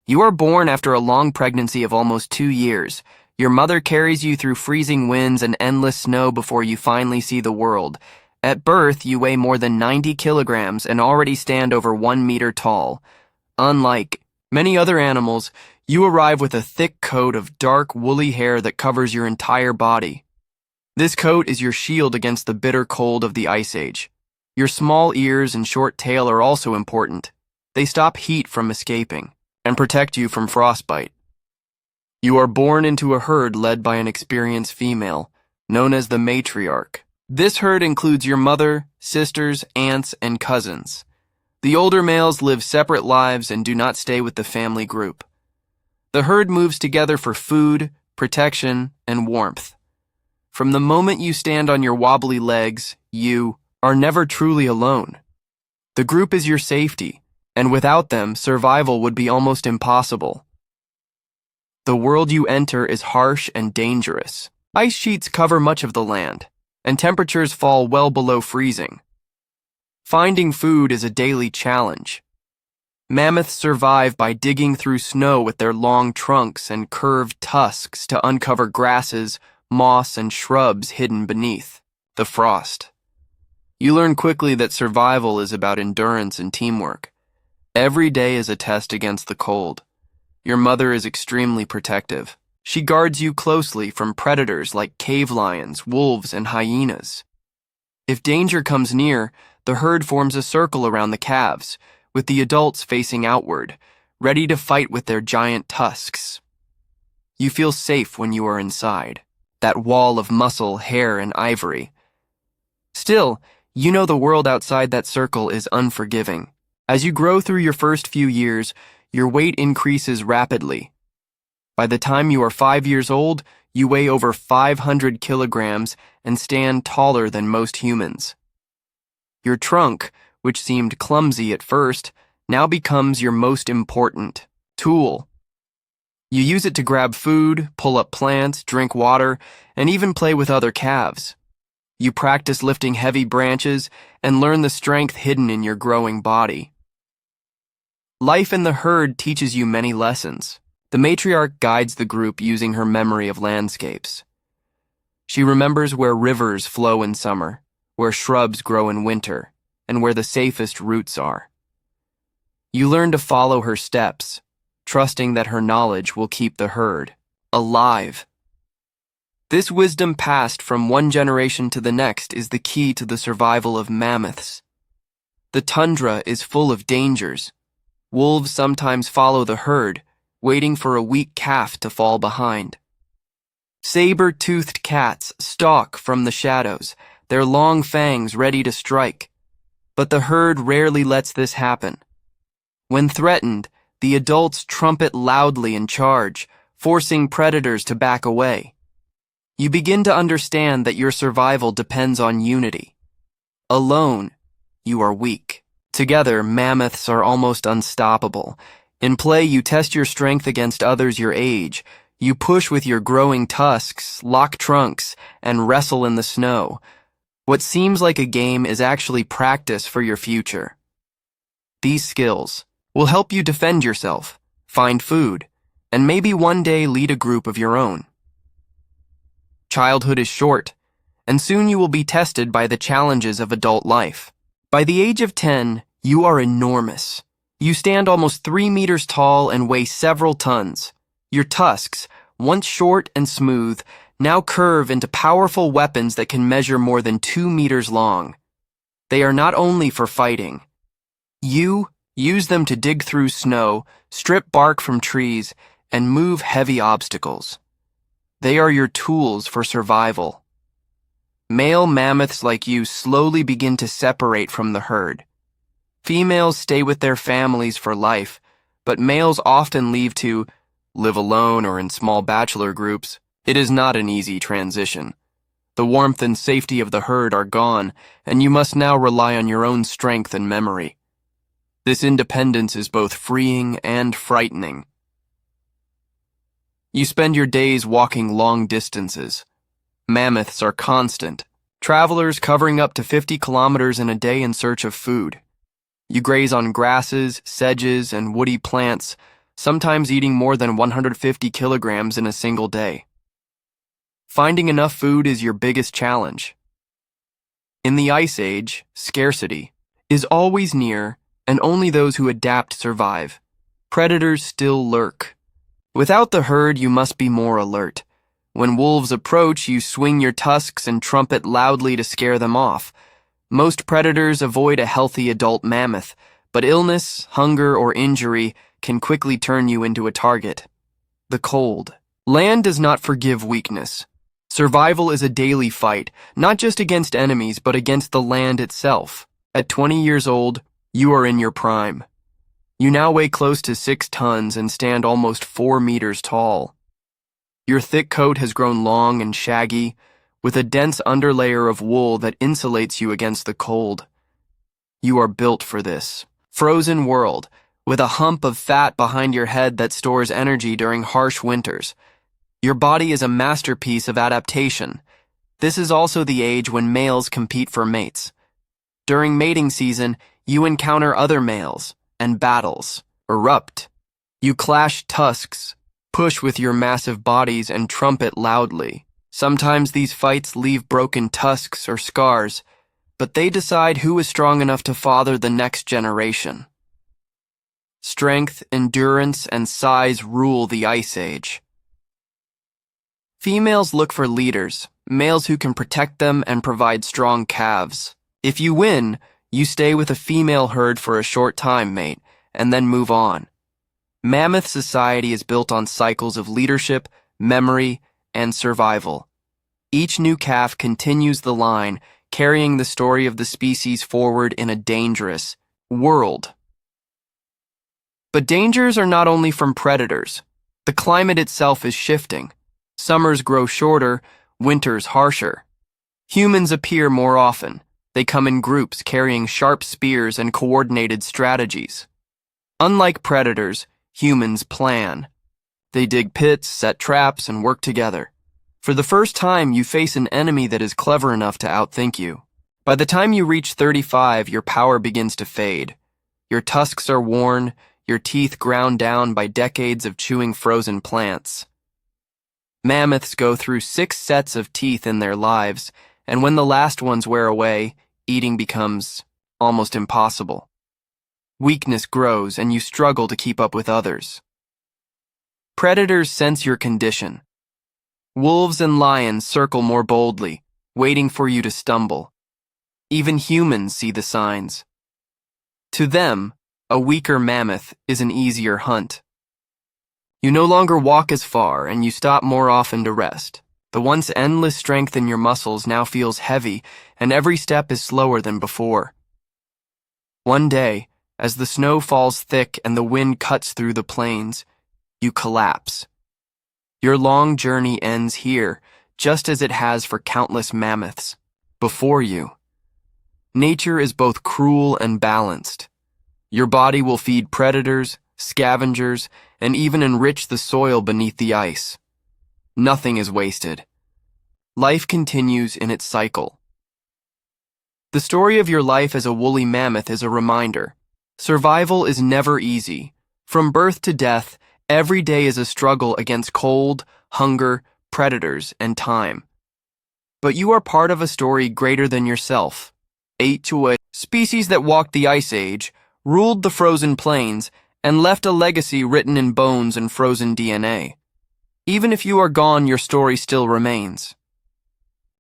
You are born after a long pregnancy of almost 2 years. Your mother carries you through freezing winds and endless snow before you finally see the world. At birth, you weigh more than 90 kilograms and already stand over 1 meter tall. Unlike many other animals, you arrive with a thick coat of dark, woolly hair that covers your entire body. This coat is your shield against the bitter cold of the Ice Age. Your small ears and short tail are also important. They stop heat from escaping and protect you from frostbite. You are born into a herd led by an experienced female, known as the matriarch. This herd includes your mother, sisters, aunts, and cousins. The older males live separate lives and do not stay with the family group. The herd moves together for food, protection, and warmth. From the moment you stand on your wobbly legs, you are never truly alone. The group is your safety, and without them, survival would be almost impossible. The world you enter is harsh and dangerous. Ice sheets cover much of the land, and temperatures fall well below freezing. Finding food is a daily challenge. Mammoths survive by digging through snow with their long trunks and curved tusks to uncover grasses, moss, and shrubs hidden beneath the frost. You learn quickly that survival is about endurance and teamwork. Every day is a test against the cold. Your mother is extremely protective. She guards you closely from predators like cave lions, wolves, and hyenas. If danger comes near, the herd forms a circle around the calves, with the adults facing outward, ready to fight with their giant tusks. You feel safe when you are inside, that wall of muscle, hair, and ivory. Still, you know the world outside that circle is unforgiving. As you grow through your first few years, your weight increases rapidly. By the time you are 5 years old, you weigh over 500 kilograms and stand taller than most humans. Your trunk, which seemed clumsy at first, now becomes your most important tool. You use it to grab food, pull up plants, drink water, and even play with other calves. You practice lifting heavy branches and learn the strength hidden in your growing body. Life in the herd teaches you many lessons. The matriarch guides the group using her memory of landscapes. She remembers where rivers flow in summer, where shrubs grow in winter, and where the safest routes are. You learn to follow her steps, trusting that her knowledge will keep the herd alive. This wisdom passed from one generation to the next is the key to the survival of mammoths. The tundra is full of dangers. Wolves sometimes follow the herd, waiting for a weak calf to fall behind. Saber-toothed cats stalk from the shadows, their long fangs ready to strike. But the herd rarely lets this happen. When threatened, the adults trumpet loudly and charge, forcing predators to back away. You begin to understand that your survival depends on unity. Alone, you are weak. Together, mammoths are almost unstoppable. In play, you test your strength against others your age. You push with your growing tusks, lock trunks, and wrestle in the snow. What seems like a game is actually practice for your future. These skills will help you defend yourself, find food, and maybe one day lead a group of your own. Childhood is short, and soon you will be tested by the challenges of adult life. By the age of 10, you are enormous. You stand almost 3 meters tall and weigh several tons. Your tusks, once short and smooth, now curve into powerful weapons that can measure more than 2 meters long. They are not only for fighting. You use them to dig through snow, strip bark from trees, and move heavy obstacles. They are your tools for survival. Male mammoths like you slowly begin to separate from the herd. Females stay with their families for life, but males often leave to live alone or in small bachelor groups. It is not an easy transition. The warmth and safety of the herd are gone, and you must now rely on your own strength and memory. This independence is both freeing and frightening. You spend your days walking long distances. Mammoths are constant, travelers covering up to 50 kilometers in a day in search of food. You graze on grasses, sedges, and woody plants, sometimes eating more than 150 kilograms in a single day. Finding enough food is your biggest challenge. In the Ice Age, scarcity is always near, and only those who adapt survive. Predators still lurk. Without the herd, you must be more alert. When wolves approach, you swing your tusks and trumpet loudly to scare them off. Most predators avoid a healthy adult mammoth, but illness, hunger, or injury can quickly turn you into a target. The cold. Land does not forgive weakness. Survival is a daily fight, not just against enemies, but against the land itself. At 20 years old, you are in your prime. You now weigh close to 6 tons and stand almost 4 meters tall. Your thick coat has grown long and shaggy, with a dense underlayer of wool that insulates you against the cold. You are built for this. Frozen world, with a hump of fat behind your head that stores energy during harsh winters. Your body is a masterpiece of adaptation. This is also the age when males compete for mates. During mating season, you encounter other males, and battles erupt. You clash tusks, push with your massive bodies, and trumpet loudly. Sometimes these fights leave broken tusks or scars, but they decide who is strong enough to father the next generation. Strength, endurance, and size rule the Ice Age. Females look for leaders, males who can protect them and provide strong calves. If you win, you stay with a female herd for a short time, mate, and then move on. Mammoth society is built on cycles of leadership, memory, and survival. Each new calf continues the line, carrying the story of the species forward in a dangerous world. But dangers are not only from predators. The climate itself is shifting. Summers grow shorter, winters harsher. Humans appear more often. They come in groups carrying sharp spears and coordinated strategies. Unlike predators, humans plan. They dig pits, set traps, and work together. For the first time, you face an enemy that is clever enough to outthink you. By the time you reach 35, your power begins to fade. Your tusks are worn, your teeth ground down by decades of chewing frozen plants. Mammoths go through 6 sets of teeth in their lives, and when the last ones wear away, eating becomes almost impossible. Weakness grows, and you struggle to keep up with others. Predators sense your condition. Wolves and lions circle more boldly, waiting for you to stumble. Even humans see the signs. To them, a weaker mammoth is an easier hunt. You no longer walk as far, and you stop more often to rest. The once endless strength in your muscles now feels heavy, and every step is slower than before. One day, as the snow falls thick and the wind cuts through the plains, you collapse. Your long journey ends here, just as it has for countless mammoths before you. Nature is both cruel and balanced. Your body will feed predators, scavengers, and even enrich the soil beneath the ice. Nothing is wasted. Life continues in its cycle. The story of your life as a woolly mammoth is a reminder. Survival is never easy. From birth to death, every day is a struggle against cold, hunger, predators, and time. But you are part of a story greater than yourself. 8 species that walked the Ice Age, ruled the frozen plains, and left a legacy written in bones and frozen DNA. Even if you are gone, your story still remains.